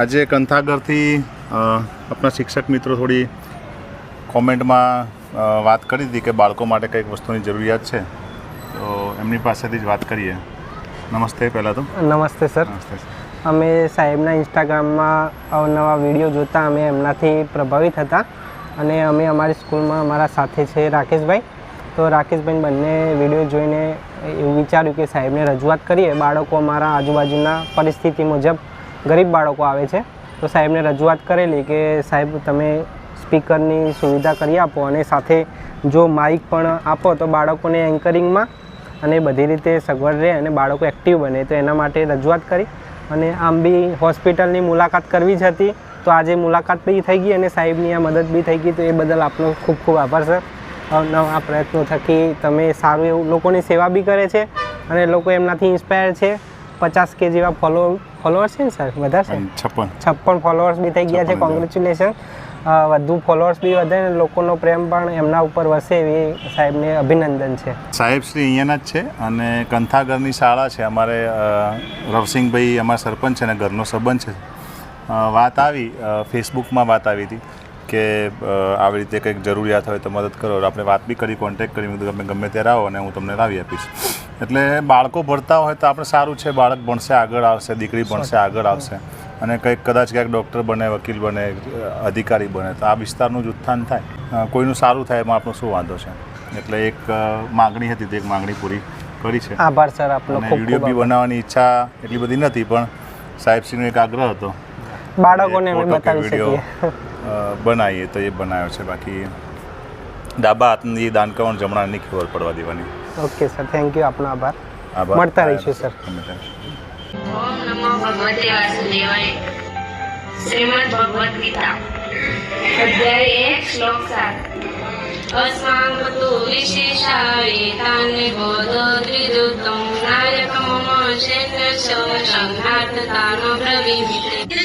આજે કંથાગરથી આપણા શિક્ષક મિત્રો થોડી કોમેન્ટમાં વાત કરી હતી કે બાળકો માટે કંઈક વસ્તુની જરૂરિયાત છે, તો એમની પાસેથી જ વાત કરીએ. નમસ્તે. પહેલાં તો નમસ્તે સર. નમસ્તે. અમે સાહેબના ઇન્સ્ટાગ્રામમાં અવનવા વિડીયો જોતા અમે એમનાથી પ્રભાવિત હતા અને અમે અમારી સ્કૂલમાં અમારા સાથે છે રાકેશભાઈ, તો રાકેશભાઈ બંને વિડીયો જોઈને એવું વિચાર્યું કે સાહેબને રજૂઆત કરીએ. બાળકો અમારા આજુબાજુના પરિસ્થિતિ મુજબ ગરીબ બાળકો આવે છે, તો સાહેબને રજૂઆત કરેલી કે સાહેબ તમે સ્પીકરની સુવિધા કરી આપો અને સાથે જો માઇક પણ આપો તો બાળકોને એન્કરિંગમાં અને બધી રીતે સગવડ રહે અને બાળકો એક્ટિવ બને, તો એના માટે રજૂઆત કરી. અને આમ બી હોસ્પિટલની મુલાકાત કરવી જ હતી, તો આજે મુલાકાત બી થઈ ગઈ અને સાહેબની આ મદદ બી થઈ ગઈ, તો એ બદલ આપનો ખૂબ ખૂબ આભાર સર. નવા પ્રયત્નો થકી તમે સારું એવું લોકોની સેવા બી કરે છે અને લોકો એમનાથી ઇન્સ્પાયર છે. 50 કે જેવા ફોલોઅર્સ છે ને સર? વધારે છે, 56 ફોલોઅર્સ બી થઈ ગયા છે. કોંગ્રેચ્યુલેશન. વધુ ફોલોઅર્સ બી વધે અને લોકોનો પ્રેમ પણ એમના ઉપર વસે એવી સાહેબને અભિનંદન છે. સાહેબ શ્રી અહીંયાના જ છે અને કંથાગરની શાળા છે. અમારે રવસિંહભાઈ અમારા સરપંચ છે અને ઘરનો સંબંધ છે. વાત આવી ફેસબુકમાં વાત આવી હતી કે આવી રીતે કંઈક જરૂરિયાત હોય તો મદદ કરો. આપણે વાત બી કરી, કોન્ટેક્ટ કરી, તમે ગમે ત્યારે આવો અને હું તમને લાવી આપીશ. એટલે બાળકો ભણતા હોય તો આપણે સારું છે, બાળક ભણશે આગળ આવશે, દીકરી ભણશે આગળ આવશે અને કંઈક કદાચ ક્યાંક ડૉક્ટર બને, વકીલ બને, અધિકારી બને તો આ વિસ્તારનું જ ઉત્થાન થાય, કોઈનું સારું થાય એમાં આપણો શું વાંધો છે. એટલે એક માગણી હતી, તે એક માગણી પૂરી કરી છે. આભાર સર આપનો. અને વિડીયો બી બનાવવાની ઈચ્છા એટલી બધી નથી, પણ સાહેબશ્રીનો એક આગ્રહ હતો બાળકોને અમે બતાવી શકીએ, બનાવીએ તો એ બનાવ્યો છે. બાકી ડાબા હાથની દાન કરવાનું, જમણાની ખબર પડવા દેવાની. Okay sir, thank you. આપનો આભાર. મળતા રહીશું સર. ઓમ નમો ભગવતે વાસુદેવાય. શ્રીમદ ભગવદ ગીતા અધ્યાય 1 શ્લોક 7. અસ્માંગતુ વિશેષાય તાને બોધો દ્વિદુતમ નાયક મમ શેન્દ્ર સંઘાત તાનો બ્રવીમિતે.